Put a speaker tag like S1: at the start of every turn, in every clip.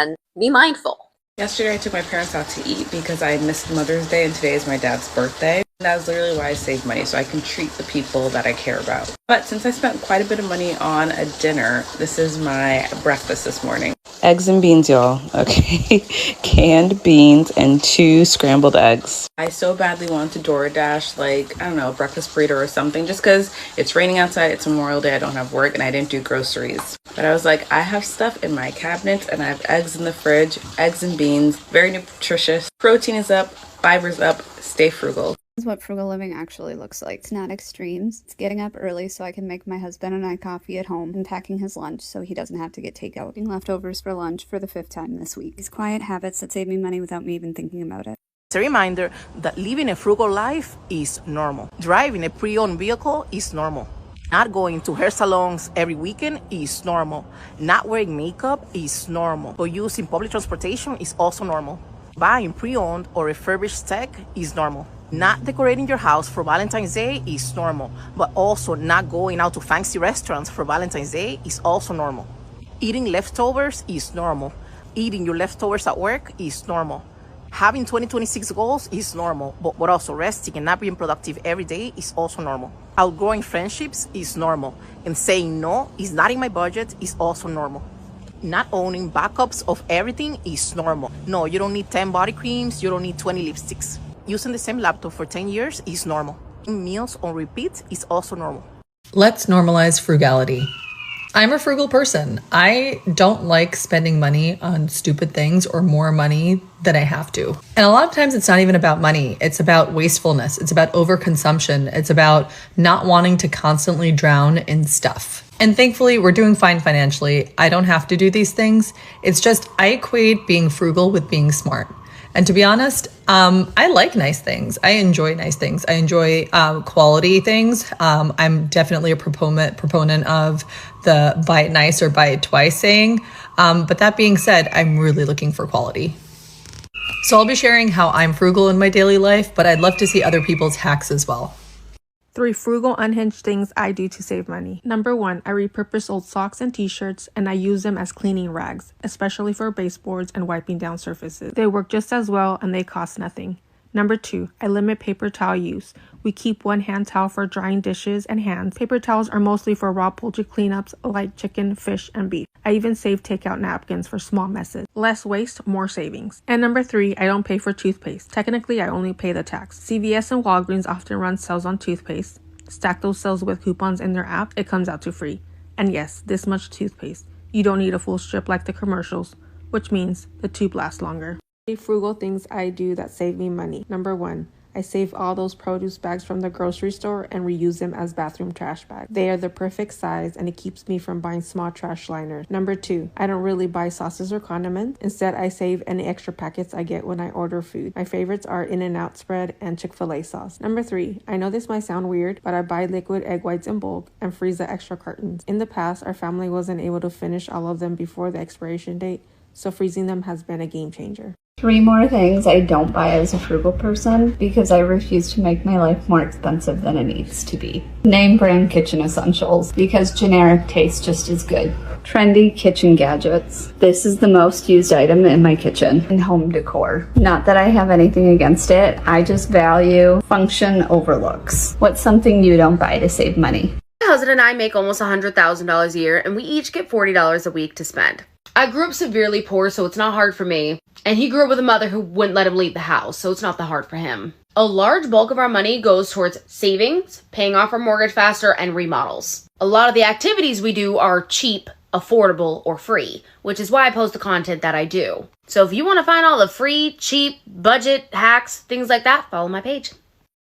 S1: and be mindful.
S2: Yesterday I took my parents out to eat because I missed Mother's Day and today is my dad's birthday. That's literally why I save money, so I can treat the people that I care about. But since I spent quite a bit of money on a dinner, this is my breakfast this morning. Eggs and beans, y'all. Okay. Canned beans and 2 scrambled eggs. I so badly want to DoorDash, like, I don't know, a breakfast burrito or something, just because it's raining outside, it's Memorial Day, I don't have work, and I didn't do groceries. But I was like, I have stuff in my cabinets, and I have eggs in the fridge, eggs and beans, very nutritious. Protein is up, fiber's up, stay frugal.
S3: This is what frugal living actually looks like. It's not extremes. It's getting up early so I can make my husband and I coffee at home and packing his lunch so he doesn't have to get takeout. Eating leftovers for lunch for the 5th time this week. These quiet habits that save me money without me even thinking about it.
S4: It's a reminder that living a frugal life is normal. Driving a pre-owned vehicle is normal. Not going to hair salons every weekend is normal. Not wearing makeup is normal. But using public transportation is also normal. Buying pre-owned or refurbished tech is normal. Not decorating your house for Valentine's Day is normal, but also not going out to fancy restaurants for Valentine's Day is also normal. Eating leftovers is normal. Eating your leftovers at work is normal. Having 2026 goals is normal, but also resting and not being productive every day is also normal. Outgrowing friendships is normal, and saying no is not in my budget is also normal. Not owning backups of everything is normal. No, you don't need 10 body creams, you don't need 20 lipsticks. Using the same laptop for 10 years is normal. Meals on repeat is also normal.
S5: Let's normalize frugality. I'm a frugal person. I don't like spending money on stupid things or more money than I have to. And a lot of times it's not even about money. It's about wastefulness. It's about overconsumption. It's about not wanting to constantly drown in stuff. And thankfully, we're doing fine financially. I don't have to do these things. It's just I equate being frugal with being smart. And to be honest, I like nice things. I enjoy nice things. I enjoy quality things. I'm definitely a proponent of the buy it nice or buy it twice saying. But that being said, I'm really looking for quality. So I'll be sharing how I'm frugal in my daily life, but I'd love to see other people's hacks as well.
S6: 3 frugal, unhinged things I do to save money. Number 1, I repurpose old socks and t-shirts and I use them as cleaning rags, especially for baseboards and wiping down surfaces. They work just as well and they cost nothing. Number 2, I limit paper towel use. We keep one hand towel for drying dishes and hands. Paper towels are mostly for raw poultry cleanups like chicken, fish, and beef. I even save takeout napkins for small messes. Less waste, more savings. And number 3, I don't pay for toothpaste. Technically, I only pay the tax. CVS and Walgreens often run sales on toothpaste. Stack those sales with coupons in their app, it comes out to free. And yes, this much toothpaste. You don't need a full strip like the commercials, which means the tube lasts longer. 3 frugal things I do that save me money. Number 1, I save all those produce bags from the grocery store and reuse them as bathroom trash bags. They are the perfect size and it keeps me from buying small trash liners. Number 2, I don't really buy sauces or condiments. Instead, I save any extra packets I get when I order food. My favorites are In-N-Out spread and Chick-fil-A sauce. Number 3, I know this might sound weird, but I buy liquid egg whites in bulk and freeze the extra cartons. In the past, our family wasn't able to finish all of them before the expiration date, so freezing them has been a game changer.
S3: 3 more things I don't buy as a frugal person because I refuse to make my life more expensive than it needs to be. Name brand kitchen essentials because generic tastes just as good. Trendy kitchen gadgets. This is the most used item in my kitchen. And home decor. Not that I have anything against it, I just value function over looks. What's something you don't buy to save money?
S1: My husband and I make almost $100,000 a year, and we each get $40 a week to spend. I grew up severely poor, so it's not hard for me. And he grew up with a mother who wouldn't let him leave the house, so it's not that hard for him. A large bulk of our money goes towards savings, paying off our mortgage faster, and remodels. A lot of the activities we do are cheap, affordable, or free, which is why I post the content that I do. So if you want to find all the free, cheap, budget hacks, things like that, follow my page.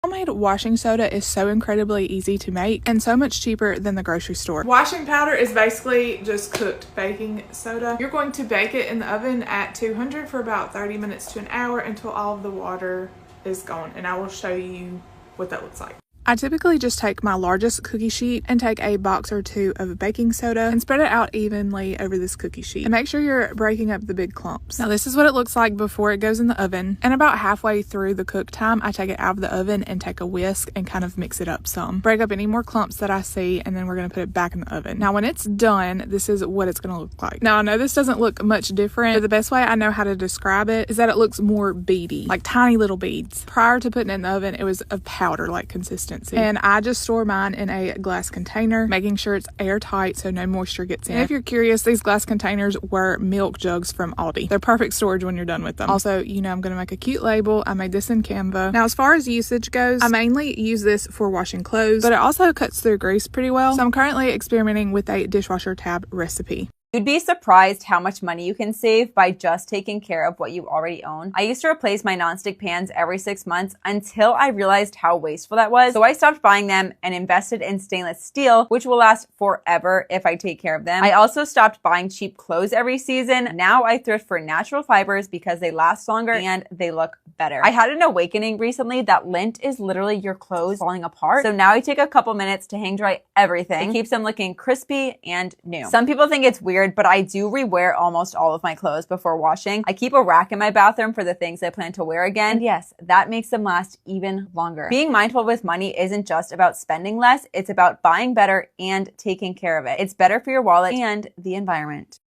S7: Homemade washing soda is so incredibly easy to make and so much cheaper than the grocery store.
S8: Washing powder is basically just cooked baking soda. You're going to bake it in the oven at 200 for about 30 minutes to an hour until all of the water is gone, and I will show you what that looks like.
S7: I typically just take my largest cookie sheet and take a box or two of baking soda and spread it out evenly over this cookie sheet. And make sure you're breaking up the big clumps. Now this is what it looks like before it goes in the oven. And about halfway through the cook time, I take it out of the oven and take a whisk and kind of mix it up some. Break up any more clumps that I see, and then we're going to put it back in the oven. Now when it's done, this is what it's going to look like. Now I know this doesn't look much different, but the best way I know how to describe it is that it looks more beady, like tiny little beads. Prior to putting it in the oven, it was a powder-like consistency. And I just store mine in a glass container, making sure it's airtight so no moisture gets in. And if you're curious, these glass containers were milk jugs from Aldi. They're perfect storage when you're done with them. Also, you know I'm going to make a cute label. I made this in Canva. Now, as far as usage goes, I mainly use this for washing clothes, but it also cuts through grease pretty well. So I'm currently experimenting with a dishwasher tab recipe.
S9: You'd be surprised how much money you can save by just taking care of what you already own. I used to replace my nonstick pans every 6 months until I realized how wasteful that was. So I stopped buying them and invested in stainless steel, which will last forever if I take care of them. I also stopped buying cheap clothes every season. Now I thrift for natural fibers because they last longer and they look better. I had an awakening recently that lint is literally your clothes falling apart. So now I take a couple minutes to hang dry everything. It keeps them looking crispy and new. Some people think it's weird, but I do rewear almost all of my clothes before washing. I keep a rack in my bathroom for the things I plan to wear again. And yes, that makes them last even longer. Being mindful with money isn't just about spending less, it's about buying better and taking care of it. It's better for your wallet and the environment.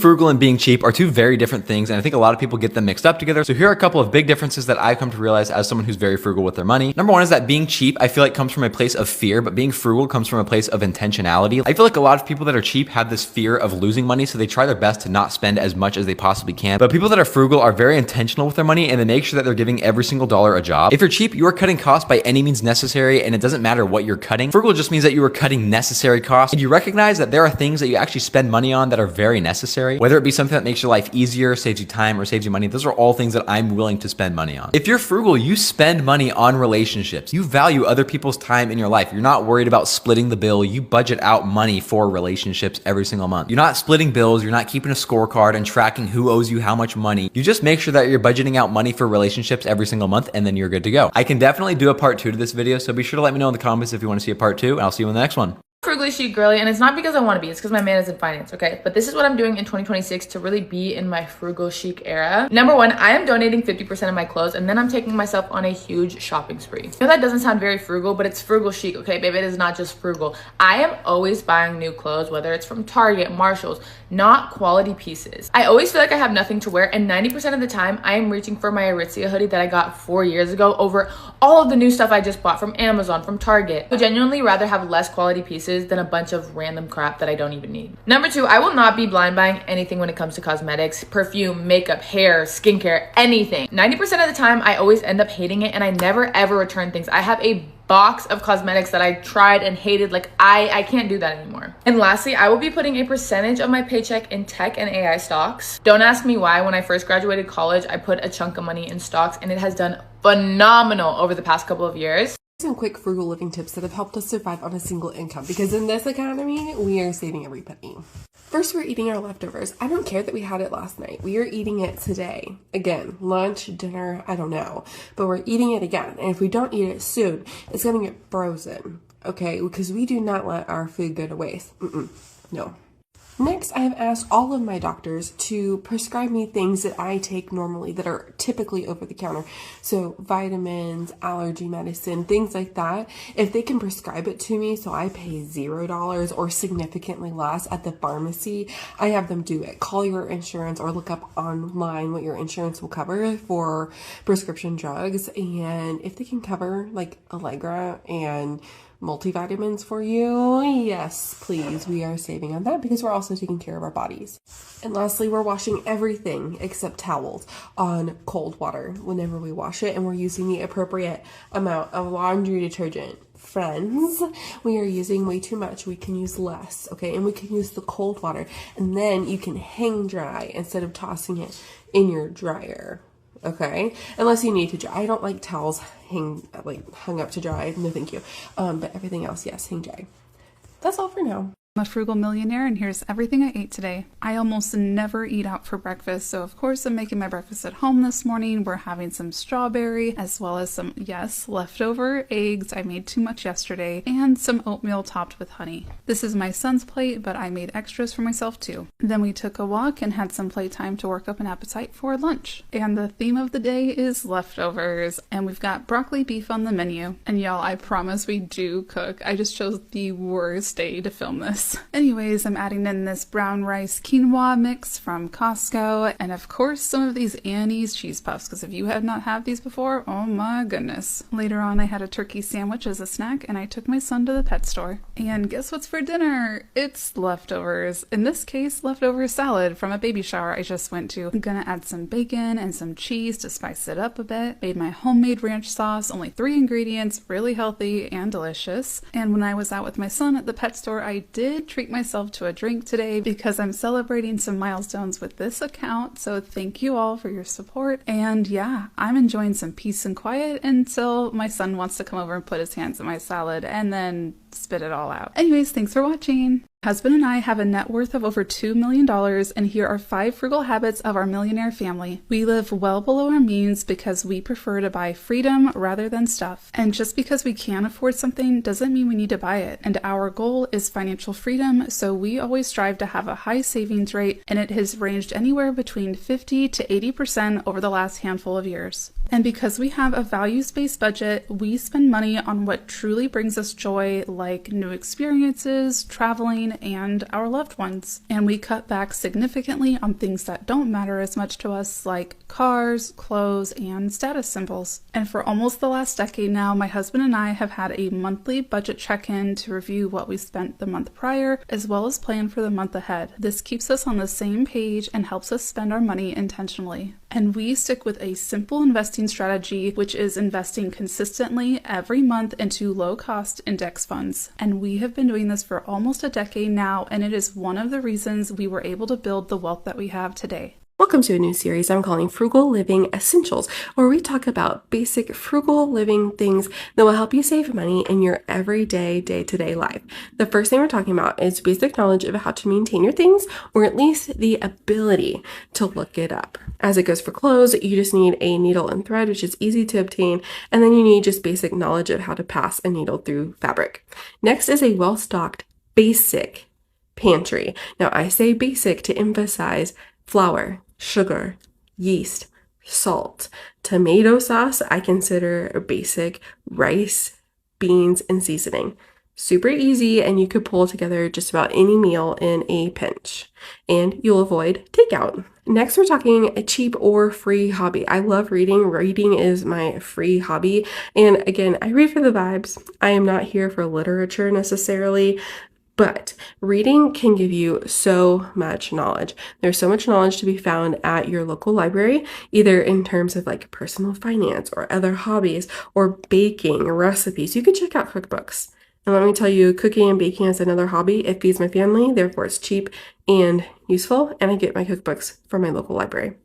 S10: Frugal and being cheap are two very different things, and I think a lot of people get them mixed up together. So here are a couple of big differences that I've come to realize as someone who's very frugal with their money. Number one is that being cheap, I feel like comes from a place of fear, but being frugal comes from a place of intentionality. I feel like a lot of people that are cheap have this fear of losing money, so they try their best to not spend as much as they possibly can. But people that are frugal are very intentional with their money, and they make sure that they're giving every single dollar a job. If you're cheap, you are cutting costs by any means necessary, and it doesn't matter what you're cutting. Frugal just means that you are cutting necessary costs, and you recognize that there are things that you actually spend money on that are very necessary, whether it be something that makes your life easier, saves you time, or saves you money. Those are all things that I'm willing to spend money on. If you're frugal, you spend money on relationships. You value other people's time in your life. You're not worried about splitting the bill. You budget out money for relationships every single month. You're not splitting bills. You're not keeping a scorecard and tracking who owes you how much money. You just make sure that you're budgeting out money for relationships every single month, and then you're good to go. I can definitely do a part 2 to this video, so be sure to let me know in the comments if you want to see a part 2, and I'll see you in the next one.
S11: Frugally chic girly, and it's not because I want to be, it's because my man is in finance, okay? But this is what I'm doing in 2026 to really be in my frugal chic era. Number one, I am donating 50% of my clothes, and then I'm taking myself on a huge shopping spree. I know that doesn't sound very frugal, but it's frugal chic, okay, babe? It is not just frugal. I am always buying new clothes, whether it's from Target, Marshalls, not quality pieces. I always feel like I have nothing to wear, and 90% of the time, I am reaching for my Aritzia hoodie that I got 4 years ago over all of the new stuff I just bought from Amazon, from Target. I would genuinely rather have less quality pieces than a bunch of random crap that I don't even need. Number two, I will not be blind buying anything when it comes to cosmetics, perfume, makeup, hair, skincare, anything. 90% of the time, I always end up hating it, and I never ever return things. I have a box of cosmetics that I tried and hated. Like I can't do that anymore. And lastly, I will be putting a percentage of my paycheck in tech and AI stocks. Don't ask me why. When I first graduated college, I put a chunk of money in stocks, and it has done phenomenal over the past couple of years.
S12: Some quick frugal living tips that have helped us survive on a single income, because in this economy, we are saving every penny. First, we're eating our leftovers. I don't care that we had it last night. We are eating it today. Again, lunch, dinner, I don't know. But we're eating it again. And if we don't eat it soon, it's going to get frozen. Okay? Because we do not let our food go to waste. No. Next, I have asked all of my doctors to prescribe me things that I take normally that are typically over the counter. So vitamins, allergy medicine, things like that. If they can prescribe it to me so I pay $0 or significantly less at the pharmacy, I have them do it. Call your insurance or look up online what your insurance will cover for prescription drugs. And if they can cover like Allegra and multivitamins for you. Yes, please. We are saving on that because we're also taking care of our bodies. And lastly, we're washing everything except towels on cold water whenever we wash it, and we're using the appropriate amount of laundry detergent. Friends, we are using way too much. We can use less, okay? And we can use the cold water, and then you can hang dry instead of tossing it in your dryer, okay? Unless you need to dry. I don't like towels hung up to dry. No, thank you. But everything else, yes, hang dry. That's all for now.
S7: I'm a frugal millionaire, and here's everything I ate today. I almost never eat out for breakfast, so of course I'm making my breakfast at home this morning. We're having some strawberry, as well as some, yes, leftover eggs. I made too much yesterday, and some oatmeal topped with honey. This is my son's plate, but I made extras for myself too. Then we took a walk and had some playtime to work up an appetite for lunch. And the theme of the day is leftovers, and we've got broccoli beef on the menu. And y'all, I promise we do cook. I just chose the worst day to film this. Anyways, I'm adding in this brown rice quinoa mix from Costco, and of course some of these Annie's cheese puffs, because if you have not had these before, oh my goodness. Later on I had a turkey sandwich as a snack, and I took my son to the pet store. And guess what's for dinner? It's leftovers. In this case, leftover salad from a baby shower I just went to. I'm gonna add some bacon and some cheese to spice it up a bit. Made my homemade ranch sauce, only 3 ingredients, really healthy and delicious. And when I was out with my son at the pet store, I did treat myself to a drink today because I'm celebrating some milestones with this account, so thank you all for your support. And yeah, I'm enjoying some peace and quiet until my son wants to come over and put his hands in my salad and then spit it all out. Anyways, thanks for watching. Husband and I have a net worth of over $2 million, and here are 5 frugal habits of our millionaire family. We live well below our means because we prefer to buy freedom rather than stuff. And just because we can afford something doesn't mean we need to buy it. And our goal is financial freedom, so we always strive to have a high savings rate, and it has ranged anywhere between 50 to 80% over the last handful of years. And because we have a values-based budget, we spend money on what truly brings us joy, like new experiences, traveling, and our loved ones. And we cut back significantly on things that don't matter as much to us, like cars, clothes, and status symbols. And for almost the last decade now, my husband and I have had a monthly budget check-in to review what we spent the month prior, as well as plan for the month ahead. This keeps us on the same page and helps us spend our money intentionally. And we stick with a simple investing strategy, which is investing consistently every month into low-cost index funds. And we have been doing this for almost a decade now, and it is one of the reasons we were able to build the wealth that we have today.
S12: Welcome to a new series I'm calling Frugal Living Essentials, where we talk about basic frugal living things that will help you save money in your everyday, day-to-day life. The first thing we're talking about is basic knowledge of how to maintain your things, or at least the ability to look it up. As it goes for clothes, you just need a needle and thread, which is easy to obtain, and then you need just basic knowledge of how to pass a needle through fabric. Next is a well-stocked basic pantry. Now, I say basic to emphasize flour, sugar, yeast, salt, tomato sauce. I consider basic, rice, beans, and seasoning. Super easy, and you could pull together just about any meal in a pinch, and you'll avoid takeout. Next, we're talking a cheap or free hobby. I love reading. Reading is my free hobby. And again, I read for the vibes. I am not here for literature necessarily. But reading can give you so much knowledge. There's so much knowledge to be found at your local library, either in terms of like personal finance or other hobbies or baking recipes. You could check out cookbooks. And let me tell you, cooking and baking is another hobby. It feeds my family, therefore it's cheap and useful, and I get my cookbooks from my local library.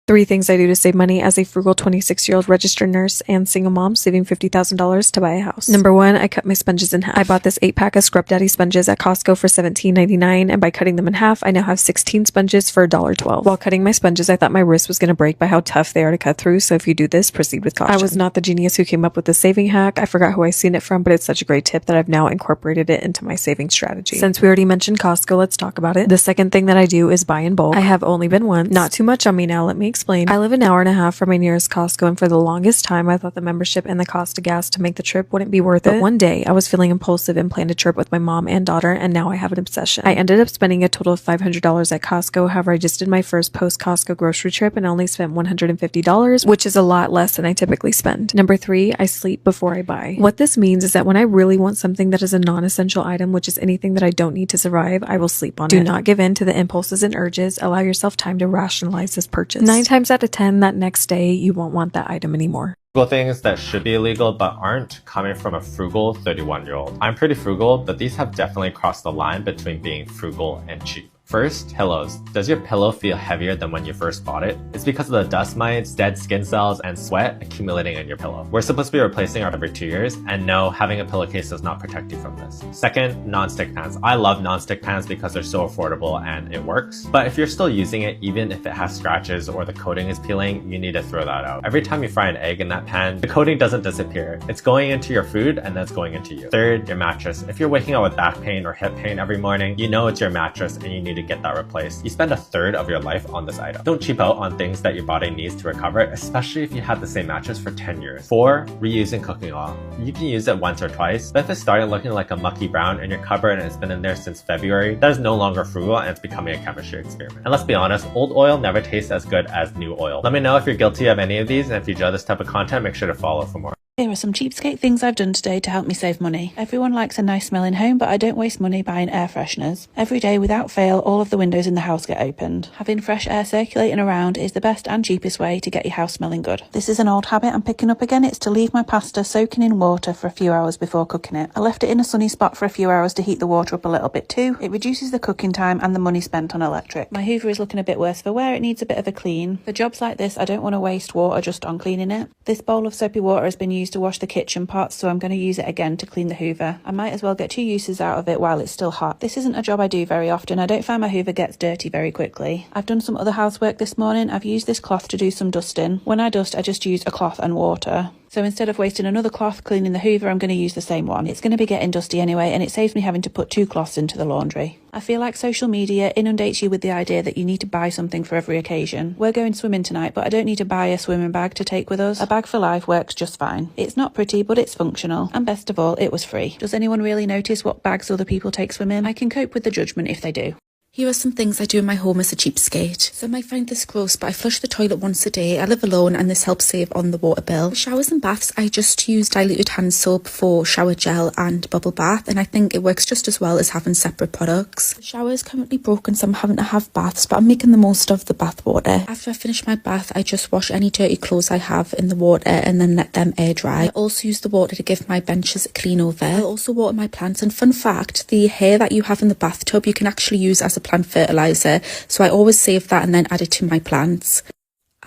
S13: 3 things I do to save money as a frugal 26-year-old registered nurse and single mom saving $50,000 to buy a house. Number 1, I cut my sponges in half. I bought this 8-pack of Scrub Daddy sponges at Costco for $17.99, and by cutting them in half, I now have 16 sponges for $1.12. While cutting my sponges, I thought my wrist was going to break by how tough they are to cut through, so if you do this, proceed with caution. I was not the genius who came up with the saving hack. I forgot who I seen it from, but it's such a great tip that I've now incorporated it into my saving strategy. Since we already mentioned Costco, let's talk about it. The second thing that I do is buy in bulk. I have only been once. Not too much on me now, let me explain. I live an hour and a half from my nearest Costco, and for the longest time, I thought the membership and the cost of gas to make the trip wouldn't be worth it. But one day, I was feeling impulsive and planned a trip with my mom and daughter, and now I have an obsession. I ended up spending a total of $500 at Costco. However, I just did my first post-Costco grocery trip and only spent $150, which is a lot less than I typically spend. Number 3, I sleep before I buy. What this means is that when I really want something that is a non-essential item, which is anything that I don't need to survive, I will sleep on it. Do not give in to the impulses and urges. Allow yourself time to rationalize this purchase. 9 times out of 10, that next day, you won't want that item anymore.
S14: Frugal things that should be illegal but aren't, coming from a frugal 31-year-old. I'm pretty frugal, but these have definitely crossed the line between being frugal and cheap. First, pillows. Does your pillow feel heavier than when you first bought it? It's because of the dust mites, dead skin cells, and sweat accumulating in your pillow. We're supposed to be replacing ours every 2 years, and no, having a pillowcase does not protect you from this. Second, non-stick pans. I love non-stick pans because they're so affordable and it works. But if you're still using it, even if it has scratches or the coating is peeling, you need to throw that out. Every time you fry an egg in that pan, the coating doesn't disappear. It's going into your food and then it's going into you. Third, your mattress. If you're waking up with back pain or hip pain every morning, you know it's your mattress and you need to get that replaced. You spend a third of your life on this item. Don't cheap out on things that your body needs to recover, especially if you had the same mattress for 10 years. 4, reusing cooking oil. You can use it once or twice, but if it started looking like a mucky brown in your cupboard and it's been in there since February, that is no longer frugal and it's becoming a chemistry experiment. And let's be honest, old oil never tastes as good as new oil. Let me know if you're guilty of any of these, and if you enjoy this type of content, make sure to follow for more.
S15: Here are some cheapskate things I've done today to help me save money. Everyone likes a nice smelling home, but I don't waste money buying air fresheners. Every day, without fail, all of the windows in the house get opened. Having fresh air circulating around is the best and cheapest way to get your house smelling good. This is an old habit I'm picking up again. It's to leave my pasta soaking in water for a few hours before cooking it. I left it in a sunny spot for a few hours to heat the water up a little bit too. It reduces the cooking time and the money spent on electric. My Hoover is looking a bit worse for wear. It needs a bit of a clean. For jobs like this, I don't want to waste water just on cleaning it. This bowl of soapy water has been used to wash the kitchen pots, so I'm going to use it again to clean the Hoover. I might as well get 2 uses out of it while it's still hot. This isn't a job I do very often. I don't find my Hoover gets dirty very quickly. I've done some other housework this morning. I've used this cloth to do some dusting. When I dust, I just use a cloth and water. So instead of wasting another cloth cleaning the Hoover, I'm going to use the same one. It's going to be getting dusty anyway, and it saves me having to put 2 cloths into the laundry. I feel like social media inundates you with the idea that you need to buy something for every occasion. We're going swimming tonight, but I don't need to buy a swimming bag to take with us. A bag for life works just fine. It's not pretty, but it's functional. And best of all, it was free. Does anyone really notice what bags other people take swimming? I can cope with the judgment if they do. Here are some things I do in my home as a cheapskate. Some might find this gross, but I flush the toilet once a day. I live alone and this helps save on the water bill. For showers and baths, I just use diluted hand soap for shower gel and bubble bath, and I think it works just as well as having separate products. The shower is currently broken, so I'm having to have baths, but I'm making the most of the bath water. After I finish my bath, I just wash any dirty clothes I have in the water and then let them air dry. I also use the water to give my benches a clean over. I also water my plants, and fun fact, the hair that you have in the bathtub, you can actually use as a plant fertilizer, so I always save that and then add it to my plants.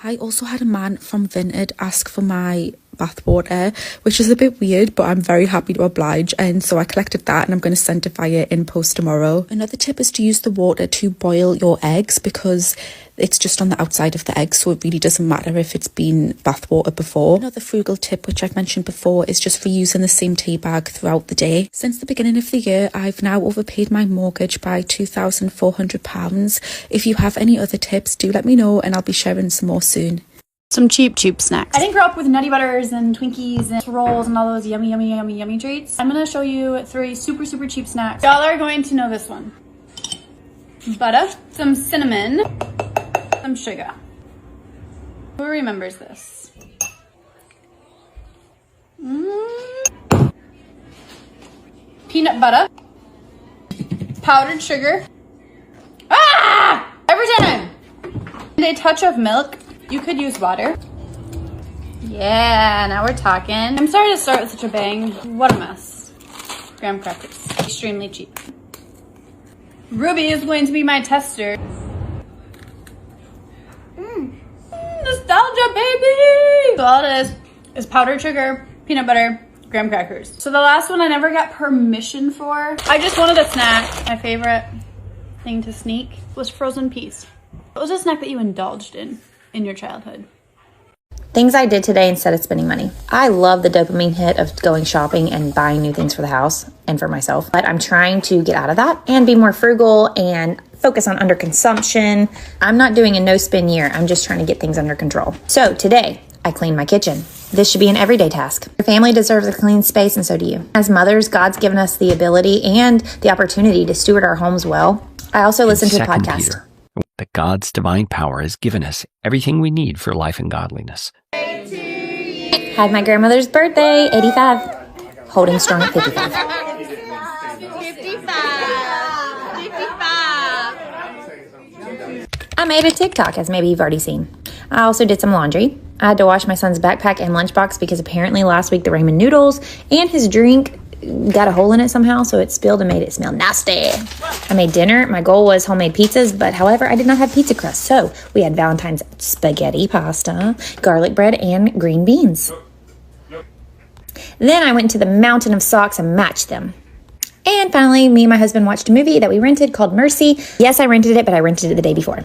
S15: I also had a man from Vinted ask for my bath water, which is a bit weird, but I'm very happy to oblige, and so I collected that and I'm going to certify it in post tomorrow. Another tip is to use the water to boil your eggs, because it's just on the outside of the egg, so it really doesn't matter if it's been bath water before. Another frugal tip, which I've mentioned before, is just reusing the same tea bag throughout the day. Since the beginning of the year, I've now overpaid my mortgage by £2,400. If you have any other tips, do let me know and I'll be sharing some more soon.
S16: Some cheap snacks. I didn't grow up with Nutty Butters and Twinkies and rolls and all those yummy treats. I'm gonna show you 3 super cheap snacks. Y'all are going to know this one. Butter, some cinnamon, some sugar. Who remembers this? Peanut butter, powdered sugar. Every time! And a touch of milk. You could use water. Yeah, now we're talking. I'm sorry to start with such a bang. What a mess. Graham crackers. Extremely cheap. Ruby is going to be my tester. Nostalgia, baby! So all it is powdered sugar, peanut butter, graham crackers. So the last one I never got permission for. I just wanted a snack. My favorite thing to sneak was frozen peas. It was a snack that you indulged in your childhood.
S17: Things I did today instead of spending money. I love the dopamine hit of going shopping and buying new things for the house and for myself, but I'm trying to get out of that and be more frugal and focus on underconsumption. I'm not doing a no spend year. I'm just trying to get things under control. So today, I cleaned my kitchen. This should be an everyday task. Your family deserves a clean space, and so do you. As mothers, God's given us the ability and the opportunity to steward our homes well. I also listen to a podcast.
S18: Peter, that God's divine power has given us everything we need for life and godliness.
S17: Had my grandmother's birthday, 85. Holding strong at 55.
S19: 55.
S17: I made a TikTok, as maybe you've already seen. I also did some laundry. I had to wash my son's backpack and lunchbox because apparently last week the ramen noodles and his drink got a hole in it somehow, so it spilled and made it smell nasty. I made dinner. My goal was homemade pizzas, but however, I did not have pizza crust, so we had Valentine's spaghetti pasta, garlic bread, and green beans. Then I went to the mountain of socks and matched them. And finally, me and my husband watched a movie that we rented called Mercy. Yes, I rented it, but I rented it the day before.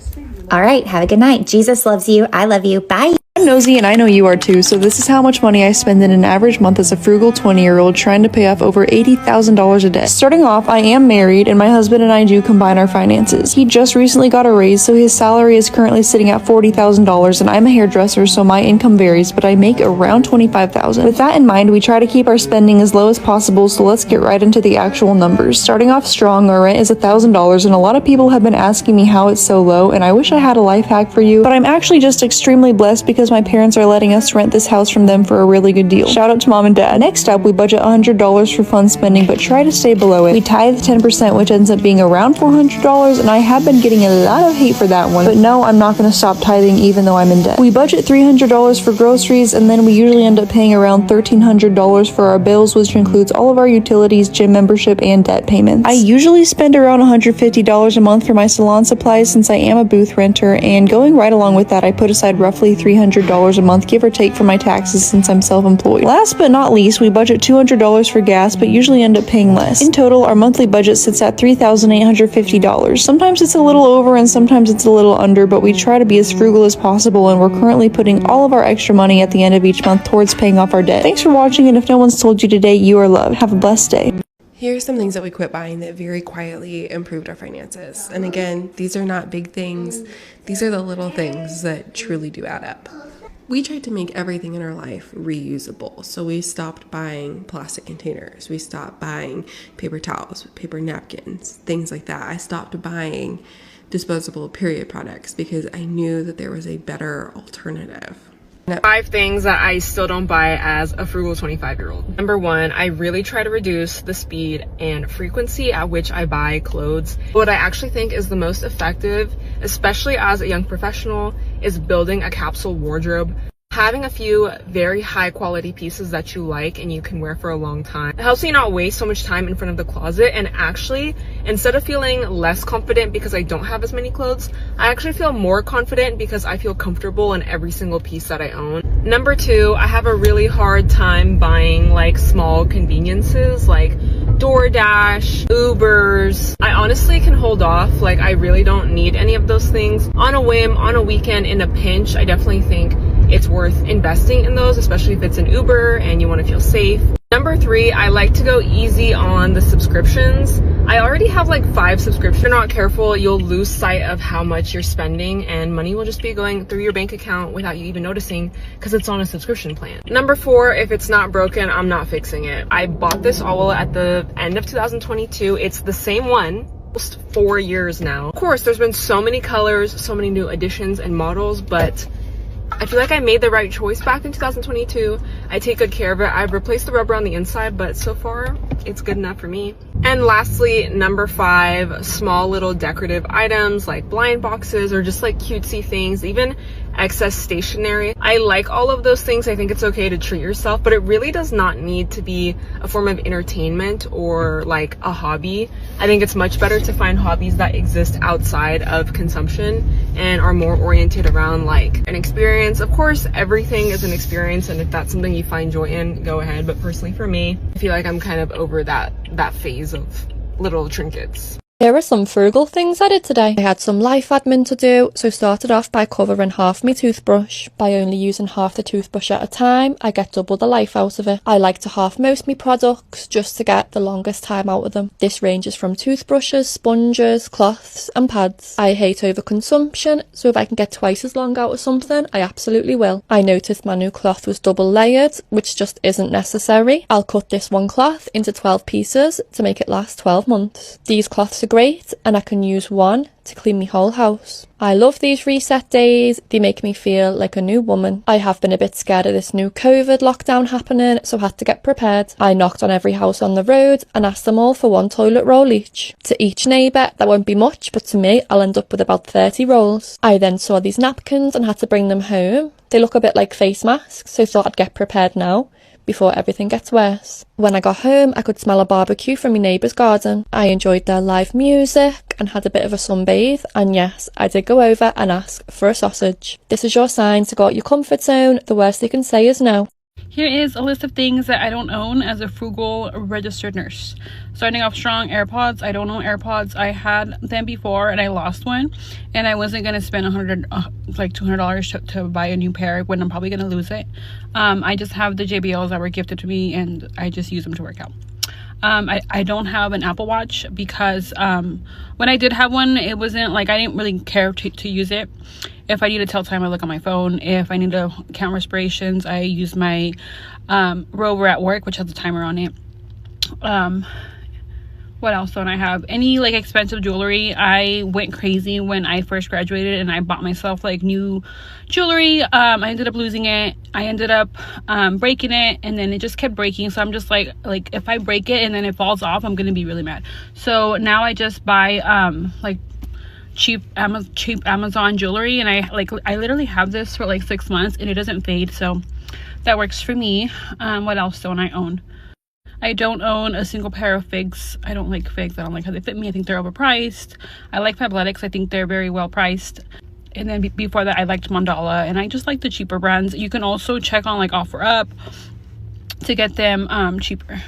S17: All right, have a good night. Jesus loves you. I love you. Bye.
S20: I'm nosy and I know you are too, so this is how much money I spend in an average month as a frugal 20-year-old trying to pay off over $80,000 a day. Starting off, I am married and my husband and I do combine our finances. He just recently got a raise, so his salary is currently sitting at $40,000, and I'm a hairdresser, so my income varies, but I make around $25,000. With that in mind, we try to keep our spending as low as possible, so let's get right into the actual numbers. Starting off strong, our rent is $1,000, and a lot of people have been asking me how it's so low, and I wish I had a life hack for you, but I'm actually just extremely blessed because my parents are letting us rent this house from them for a really good deal. Shout out to mom and dad. Next up, we budget $100 for fun spending, but try to stay below it. We tithe 10%, which ends up being around $400, and I have been getting a lot of hate for that one, but no, I'm not going to stop tithing even though I'm in debt. We budget $300 for groceries, and then we usually end up paying around $1,300 for our bills, which includes all of our utilities, gym membership, and debt payments. I usually spend around $150 a month for my salon supplies since I am a booth renter, and going right along with that, I put aside roughly $300 a month, give or take, for my taxes since I'm self-employed. Last but not least, we budget $200 for gas, but usually end up paying less. In total, our monthly budget sits at $3,850. Sometimes it's a little over and sometimes it's a little under, but we try to be as frugal as possible, and we're currently putting all of our extra money at the end of each month towards paying off our debt. Thanks for watching, and if no one's told you today, you are loved. Have a blessed day.
S12: Here are some things that we quit buying that very quietly improved our finances. And again, these are not big things. These are the little things that truly do add up. We tried to make everything in our life reusable. So we stopped buying plastic containers. We stopped buying paper towels, paper napkins, things like that. I stopped buying disposable period products because I knew that there was a better alternative.
S11: 5 things that I still don't buy as a frugal 25-year-old. Number 1, I really try to reduce the speed and frequency at which I buy clothes. What I actually think is the most effective, especially as a young professional, is building a capsule wardrobe. Having a few very high quality pieces that you like and you can wear for a long time. It helps me not waste so much time in front of the closet, and actually, instead of feeling less confident because I don't have as many clothes, I actually feel more confident because I feel comfortable in every single piece that I own. Number 2, I have a really hard time buying like small conveniences like DoorDash, Ubers. I honestly can hold off. Like, I really don't need any of those things. On a whim, on a weekend, in a pinch, I definitely think it's worth investing in those, especially if it's an Uber and you want to feel safe. Number 3, I like to go easy on the subscriptions. I already have like 5 subscriptions. If you're not careful, you'll lose sight of how much you're spending, and money will just be going through your bank account without you even noticing because it's on a subscription plan. Number 4, if it's not broken, I'm not fixing it. I bought this all at the end of 2022. It's the same one. Almost 4 years now. Of course, there's been so many colors, so many new additions and models, but I feel like I made the right choice back in 2022. I take good care of it. I've replaced the rubber on the inside, but so far it's good enough for me. And lastly, number 5, small little decorative items like blind boxes or just like cutesy things, even excess stationery. I like all of those things. I think it's okay to treat yourself, but it really does not need to be a form of entertainment or like a hobby. I think it's much better to find hobbies that exist outside of consumption and are more oriented around like an experience. Of course, everything is an experience, and if that's something you find joy in, go ahead. But personally for me, I feel like I'm kind of over that phase of little trinkets.
S20: Here are some frugal things I did today. I had some life admin to do, so started off by covering half my toothbrush. By only using half the toothbrush at a time, I get double the life out of it. I like to half most my products just to get the longest time out of them. This ranges from toothbrushes, sponges, cloths and pads. I hate overconsumption, so if I can get twice as long out of something, I absolutely will. I noticed my new cloth was double layered, which just isn't necessary. I'll cut this one cloth into 12 pieces to make it last 12 months. These cloths are great and I can use one to clean my whole house. I love these reset days, they make me feel like a new woman. I have been a bit scared of this new COVID lockdown happening, so had to get prepared. I knocked on every house on the road and asked them all for one toilet roll each. To each neighbour, that won't be much, but to me, I'll end up with about 30 rolls. I then saw these napkins and had to bring them home. They look a bit like face masks, so thought I'd get prepared now, before everything gets worse. When I got home, I could smell a barbecue from my neighbour's garden. I enjoyed their live music and had a bit of a sunbathe, and yes, I did go over and ask for a sausage. This is your sign to go out your comfort zone. The worst they can say is no.
S19: Here is a list of things that I don't own as a frugal registered nurse. Starting off strong, AirPods. I don't own AirPods. I had them before and I lost one, and I wasn't gonna spend $200 to buy a new pair when I'm probably gonna lose it. I just have the JBLs that were gifted to me and I just use them to work out. I don't have an Apple Watch because when I did have one, it wasn't like I didn't really care to use it. If I need to tell time, I look on my phone. If I need to count respirations, I use my Rover at work, which has a timer on it. What else don't I have? Any like expensive jewelry. I went crazy when I first graduated and I bought myself like new jewelry. I ended up losing it. I ended up breaking it, and then it just kept breaking. So I'm just like if I break it and then it falls off, I'm gonna be really mad. So now I just buy like cheap Amazon jewelry, and I literally have this for like 6 months and it doesn't fade, so that works for me. What else don't I own? I don't own a single pair of figs. I don't like figs. I don't like how they fit me. I think they're overpriced. I like Fabletics. I think they're very well priced. And then before that, I liked Mandala, and I just like the cheaper brands. You can also check on like OfferUp to get them cheaper.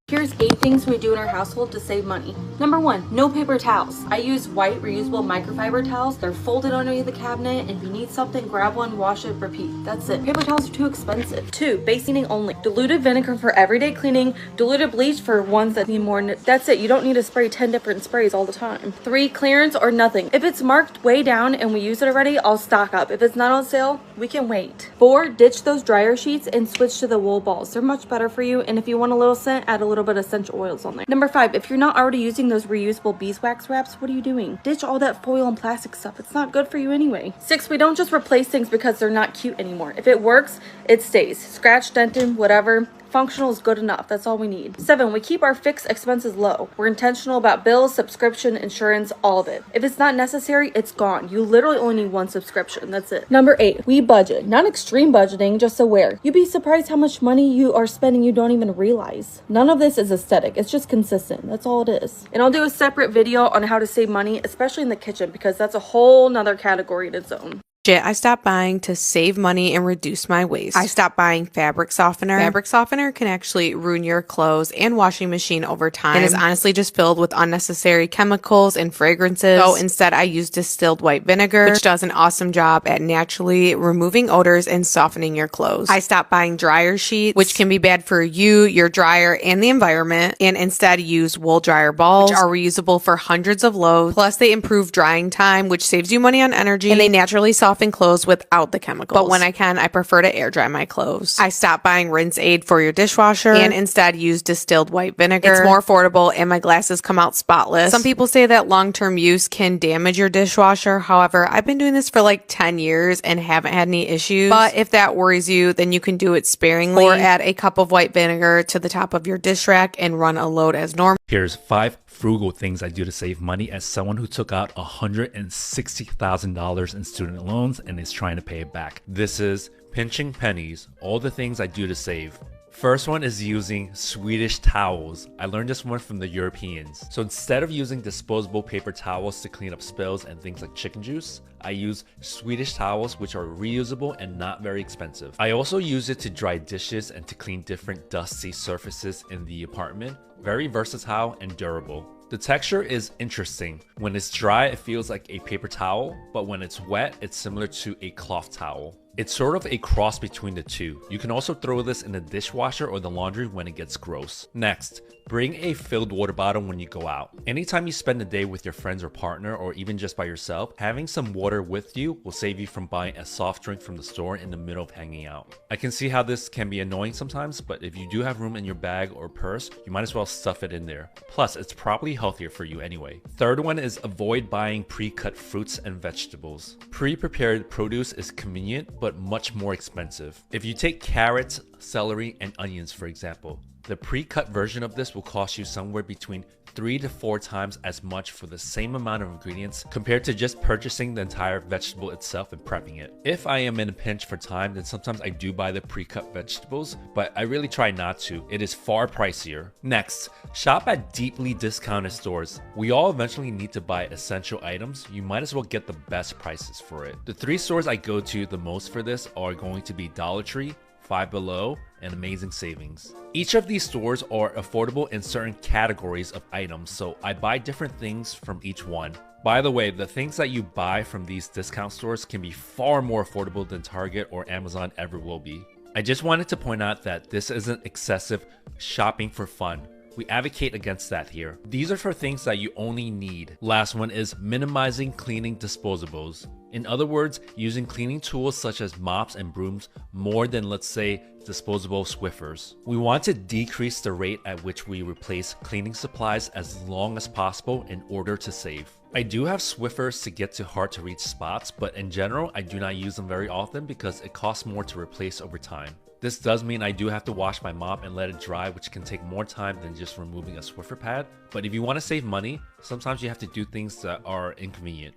S1: Here's 8 things we do in our household to save money. Number 1, no paper towels. I use white reusable microfiber towels. They're folded underneath the cabinet, and if you need something, grab one, wash it, repeat. That's it. Paper towels are too expensive. 2, base cleaning only. Diluted vinegar for everyday cleaning, diluted bleach for ones that need more. That's it. You don't need to spray 10 different sprays all the time. 3, clearance or nothing. If it's marked way down and we use it already, I'll stock up. If it's not on sale, we can wait. 4, ditch those dryer sheets and switch to the wool balls. They're much better for you, and if you want a little scent, add a little bit of essential oils on there. Number 5, if you're not already using those reusable beeswax wraps, what are you doing? Ditch all that foil and plastic stuff. It's not good for you anyway. 6, we don't just replace things because they're not cute anymore. If it works, it stays. Scratch, dented, whatever. Functional is good enough. That's all we need. 7, we keep our fixed expenses low. We're intentional about bills, subscription, insurance, all of it. If it's not necessary, it's gone. You literally only need one subscription. That's it. Number 8, we budget. Not extreme budgeting, just aware. You'd be surprised how much money you are spending you don't even realize. None of this is aesthetic. It's just consistent. That's all it is. And I'll do a separate video on how to save money, especially in the kitchen, because that's a whole nother category in its own.
S21: I stopped buying to save money and reduce my waste. I stopped buying fabric softener. Fabric softener can actually ruin your clothes and washing machine over time, and is honestly just filled with unnecessary chemicals and fragrances. So instead, I use distilled white vinegar, which does an awesome job at naturally removing odors and softening your clothes. I stopped buying dryer sheets, which can be bad for you, your dryer, and the environment, and instead use wool dryer balls, which are reusable for hundreds of loads. Plus, they improve drying time, which saves you money on energy, and they naturally soften clothes without the chemicals. But when I can, I prefer to air dry my clothes. I stopped buying rinse aid for your dishwasher and instead use distilled white vinegar. It's more affordable and my glasses come out spotless. Some people say that long-term use can damage your dishwasher. However, I've been doing this for like 10 years and haven't had any issues. But if that worries you, then you can do it sparingly, or add a cup of white vinegar to the top of your dish rack and run a load as normal.
S22: Here's 5 frugal things I do to save money as someone who took out $160,000 in student loans and is trying to pay it back. This is pinching pennies, all the things I do to save. First one is using Swedish towels. I learned this one from the Europeans. So instead of using disposable paper towels to clean up spills and things like chicken juice, I use Swedish towels, which are reusable and not very expensive. I also use it to dry dishes and to clean different dusty surfaces in the apartment. Very versatile and durable. The texture is interesting. When it's dry, it feels like a paper towel, but when it's wet, it's similar to a cloth towel. It's sort of a cross between the two. You can also throw this in the dishwasher or the laundry when it gets gross. Next, bring a filled water bottle when you go out. Anytime you spend a day with your friends or partner, or even just by yourself, having some water with you will save you from buying a soft drink from the store in the middle of hanging out. I can see how this can be annoying sometimes, but if you do have room in your bag or purse, you might as well stuff it in there. Plus, it's probably healthier for you anyway. Third one is avoid buying pre-cut fruits and vegetables. Pre-prepared produce is convenient, but much more expensive. If you take carrots, celery, and onions, for example, the pre-cut version of this will cost you somewhere between 3 to 4 times as much for the same amount of ingredients compared to just purchasing the entire vegetable itself and prepping it. If I am in a pinch for time, then sometimes I do buy the pre-cut vegetables, but I really try not to. It is far pricier. Next, shop at deeply discounted stores. We all eventually need to buy essential items. You might as well get the best prices for it. The 3 stores I go to the most for this are going to be Dollar Tree, Five Below, and Amazing Savings. Each of these stores are affordable in certain categories of items, so I buy different things from each one. By the way, the things that you buy from these discount stores can be far more affordable than Target or Amazon ever will be. I just wanted to point out that this isn't excessive shopping for fun. We advocate against that here. These are for things that you only need. Last one is minimizing cleaning disposables. In other words, using cleaning tools such as mops and brooms more than, let's say, disposable Swiffers. We want to decrease the rate at which we replace cleaning supplies as long as possible in order to save. I do have Swiffers to get to hard to reach spots, but in general, I do not use them very often because it costs more to replace over time. This does mean I do have to wash my mop and let it dry, which can take more time than just removing a Swiffer pad. But if you want to save money, sometimes you have to do things that are inconvenient.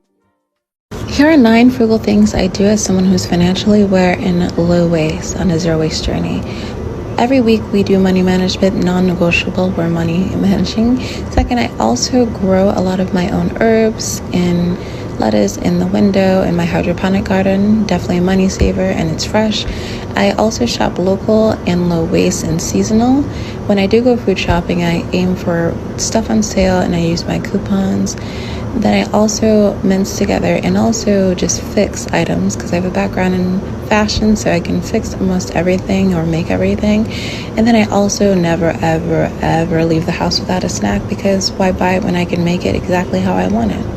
S2: Here are 9 frugal things I do as someone who's financially aware and low waste on a zero waste journey. Every week we do money management, non-negotiable, we're money managing. Second, I also grow a lot of my own herbs and lettuce in the window in my hydroponic garden, definitely a money saver, and it's fresh. I also shop local and low waste and seasonal. When I do go food shopping, I aim for stuff on sale and I use my coupons. Then I also mince together and also just fix items because I have a background in fashion, so I can fix almost everything or make everything. And then I also never ever leave the house without a snack, because why buy it when I can make it exactly how I want it?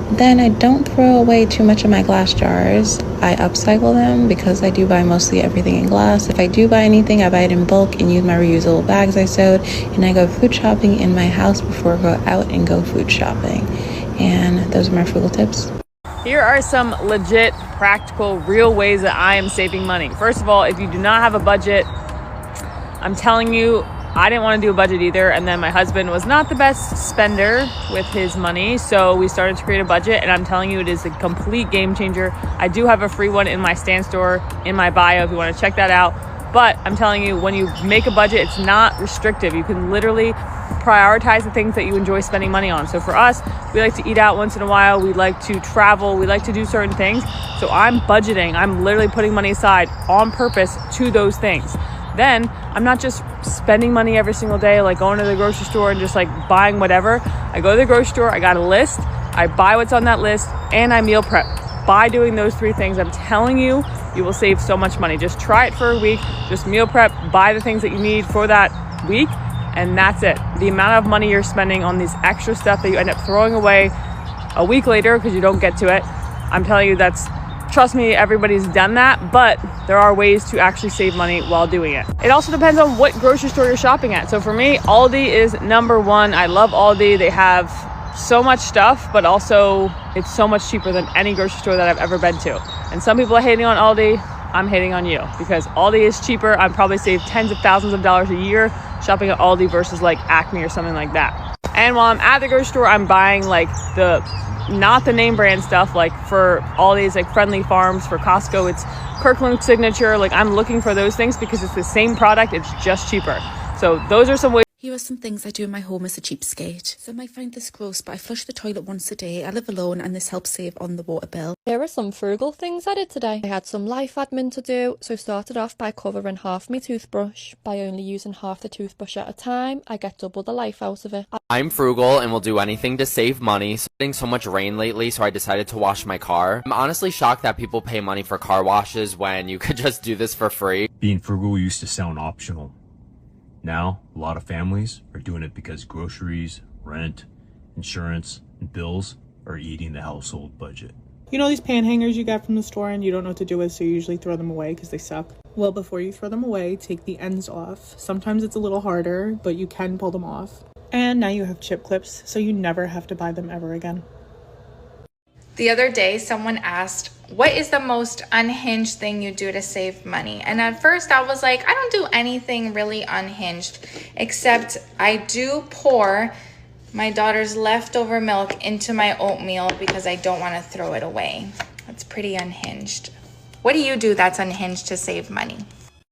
S2: Then I don't throw away too much of my glass jars. I upcycle them because I do buy mostly everything in glass. If I do buy anything, I buy it in bulk and use my reusable bags I sewed. And I go food shopping in my house before I go out and go food shopping. And those are my frugal tips.
S4: Here are some legit, practical, real ways that I am saving money. First of all, if you do not have a budget, I'm telling you, I didn't want to do a budget either, and then my husband was not the best spender with his money, so we started to create a budget, and I'm telling you, it is a complete game changer. I do have a free one in my Stan store in my bio if you want to check that out, but I'm telling you, when you make a budget, it's not restrictive. You can literally prioritize the things that you enjoy spending money on. So for us, we like to eat out once in a while, we like to travel, we like to do certain things, so I'm budgeting. I'm literally putting money aside on purpose to those things. Then I'm not just spending money every single day, like going to the grocery store and just like buying whatever. I go to the grocery store, I got a list, I buy what's on that list, and I meal prep. By doing those 3 things, I'm telling you, you will save so much money. Just try it for a week, just meal prep, buy the things that you need for that week, and that's it. The amount of money you're spending on this extra stuff that you end up throwing away a week later because you don't get to it, I'm telling you, trust me, everybody's done that, but there are ways to actually save money while doing it. It also depends on what grocery store you're shopping at. So for me, Aldi is number 1. I love Aldi. They have so much stuff, but also it's so much cheaper than any grocery store that I've ever been to. And some people are hating on Aldi. I'm hating on you because Aldi is cheaper. I probably save tens of thousands of dollars a year shopping at Aldi versus like Acme or something like that. And while I'm at the grocery store, I'm buying like not the name brand stuff. Like for Aldi's, like Friendly Farms. For Costco, it's Kirkland Signature. Like I'm looking for those things because it's the same product, it's just cheaper. So those are some ways.
S15: Here are some things I do in my home as a cheapskate. Some might find this gross, but I flush the toilet once a day. I live alone and this helps save on the water bill.
S5: Here are some frugal things I did today. I had some life admin to do, so started off by covering half my toothbrush. By only using half the toothbrush at a time, I get double the life out of it.
S6: I'm frugal and will do anything to save money. It's getting so much rain lately, so I decided to wash my car. I'm honestly shocked that people pay money for car washes when you could just do this for free.
S23: Being frugal used to sound optional. Now, a lot of families are doing it because groceries, rent, insurance, and bills are eating the household budget.
S7: You know these pan hangers you got from the store and you don't know what to do with, so you usually throw them away because they suck? Well, before you throw them away, take the ends off. Sometimes it's a little harder, but you can pull them off. And now you have chip clips, so you never have to buy them ever again.
S24: The other day, someone asked, what is the most unhinged thing you do to save money? And at first I was like, I don't do anything really unhinged, except I do pour my daughter's leftover milk into my oatmeal because I don't want to throw it away. That's pretty unhinged. What do you do that's unhinged to save money?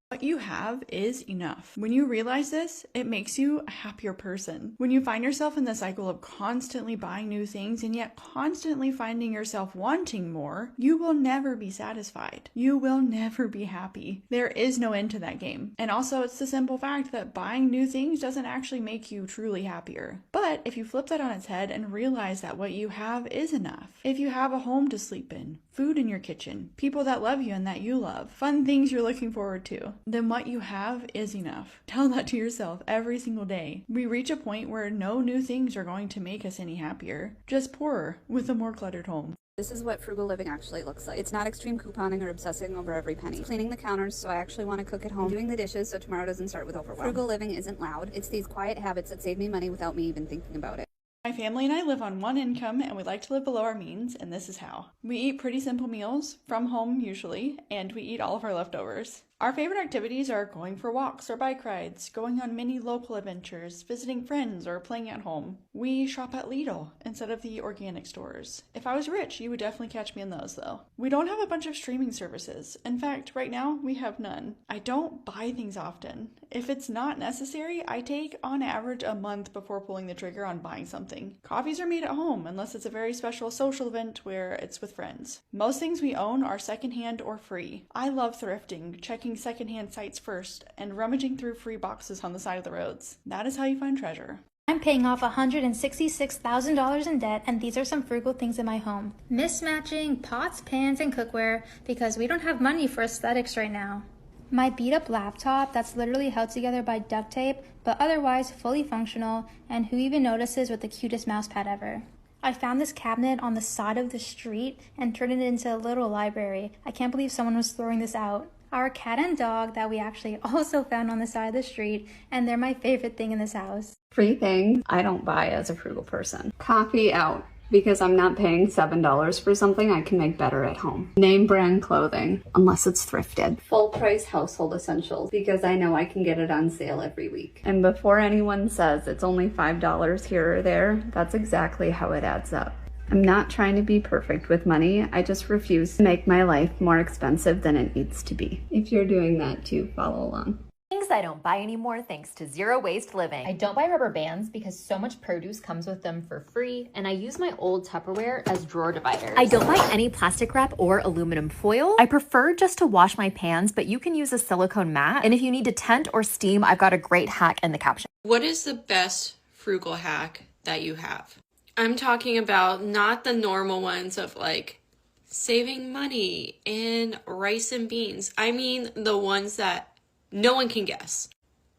S25: What you have is enough. When you realize this, it makes you a happier person. When you find yourself in the cycle of constantly buying new things and yet constantly finding yourself wanting more, you will never be satisfied. You will never be happy. There is no end to that game. And also, it's the simple fact that buying new things doesn't actually make you truly happier. But if you flip that on its head and realize that what you have is enough, if you have a home to sleep in, food in your kitchen, people that love you and that you love, fun things you're looking forward to, then what you have is enough. Tell that to yourself every single day. We reach a point where no new things are going to make us any happier, just poorer with a more cluttered home.
S26: This is what frugal living actually looks like. It's not extreme couponing or obsessing over every penny. It's cleaning the counters so I actually want to cook at home. Doing the dishes so tomorrow doesn't start with overwhelm. Frugal living isn't loud. It's these quiet habits that save me money without me even thinking about it.
S25: My family and I live on one income and we like to live below our means, and this is how. We eat pretty simple meals, from home usually, and we eat all of our leftovers. Our favorite activities are going for walks or bike rides, going on mini local adventures, visiting friends, or playing at home. We shop at Lidl instead of the organic stores. If I was rich, you would definitely catch me in those though. We don't have a bunch of streaming services. In fact, right now, we have none. I don't buy things often. If it's not necessary, I take on average a month before pulling the trigger on buying something. Coffees are made at home unless it's a very special social event where it's with friends. Most things we own are secondhand or free. I love thrifting, checking secondhand sites first, and rummaging through free boxes on the side of the roads. That is how you find treasure.
S27: I'm paying off $166,000 in debt, and these are some frugal things in my home. Mismatching pots, pans, and cookware because we don't have money for aesthetics right now. My beat-up laptop that's literally held together by duct tape, but otherwise fully functional, and who even notices with the cutest mouse pad ever. I found this cabinet on the side of the street and turned it into a little library. I can't believe someone was throwing this out. Our cat and dog that we actually also found on the side of the street, and they're my favorite thing in this house.
S3: Free things I don't buy as a frugal person. Coffee out, because I'm not paying $7 for something I can make better at home. Name brand clothing, unless it's thrifted. Full price household essentials, because I know I can get it on sale every week. And before anyone says it's only $5 here or there, that's exactly how it adds up. I'm not trying to be perfect with money, I just refuse to make my life more expensive than it needs to be. If you're doing that too, follow along.
S28: Things I don't buy anymore thanks to zero waste living. I don't buy rubber bands because so much produce comes with them for free, and I use my old Tupperware as drawer dividers. I don't buy any plastic wrap or aluminum foil. I prefer just to wash my pans, but you can use a silicone mat. And if you need to tent or steam, I've got a great hack in the caption.
S29: What is the best frugal hack that you have? I'm talking about not the normal ones of like saving money in rice and beans. I mean the ones that no one can guess,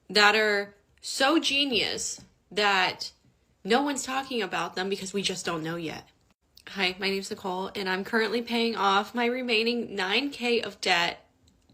S29: that are so genius that no one's talking about them because we just don't know yet. Hi, my name's Nicole, and I'm currently paying off my remaining $9,000 of debt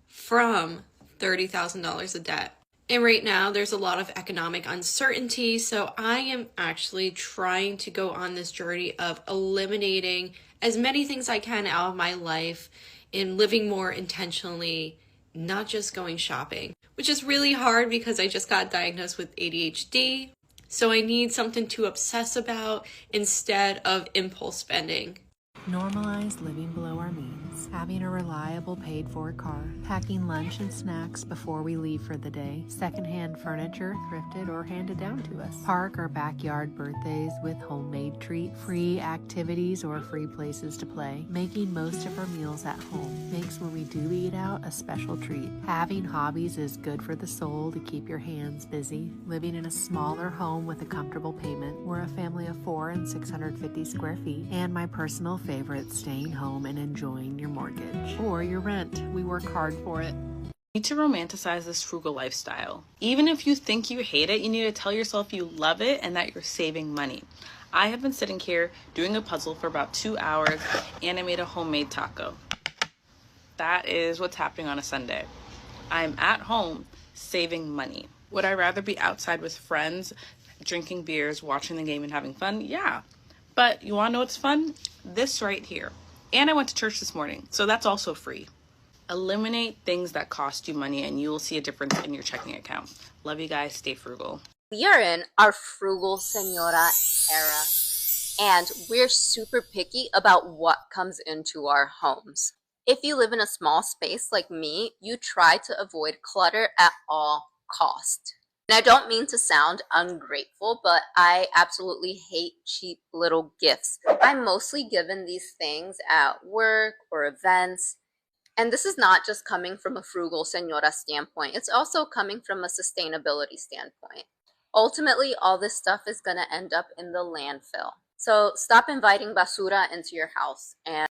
S29: from $30,000 of debt. And right now there's a lot of economic uncertainty, so I am actually trying to go on this journey of eliminating as many things I can out of my life and living more intentionally, not just going shopping, which is really hard because I just got diagnosed with ADHD. So I need something to obsess about instead of impulse spending.
S8: Normalize living below our means, having a reliable paid-for car, packing lunch and snacks before we leave for the day, secondhand furniture, thrifted or handed down to us, park or backyard birthdays with homemade treats, free activities or free places to play, making most of our meals at home makes when we do eat out a special treat. Having hobbies is good for the soul to keep your hands busy. Living in a smaller home with a comfortable payment. We're a family of 4 and 650 square feet, and my personal favorite, staying home and enjoying your mortgage or your rent. We work hard for it.
S9: You need to romanticize this frugal lifestyle. Even if you think you hate it, you need to tell yourself you love it and that you're saving money. I have been sitting here doing a puzzle for about 2 hours and I made a homemade taco. That is what's happening on a Sunday. I'm at home saving money. Would I rather be outside with friends, drinking beers, watching the game and having fun? Yeah. But you want to know what's fun? This right here. And I went to church this morning, so that's also free. Eliminate things that cost you money and you will see a difference in your checking account. Love you guys. Stay frugal.
S10: We are in our frugal senora era, and we're super picky about what comes into our homes. If you live in a small space like me, you try to avoid clutter at all costs. And I don't mean to sound ungrateful, but I absolutely hate cheap little gifts. I'm mostly given these things at work or events. And this is not just coming from a frugal senora standpoint. It's also coming from a sustainability standpoint. Ultimately, all this stuff is going to end up in the landfill. So stop inviting basura into your house and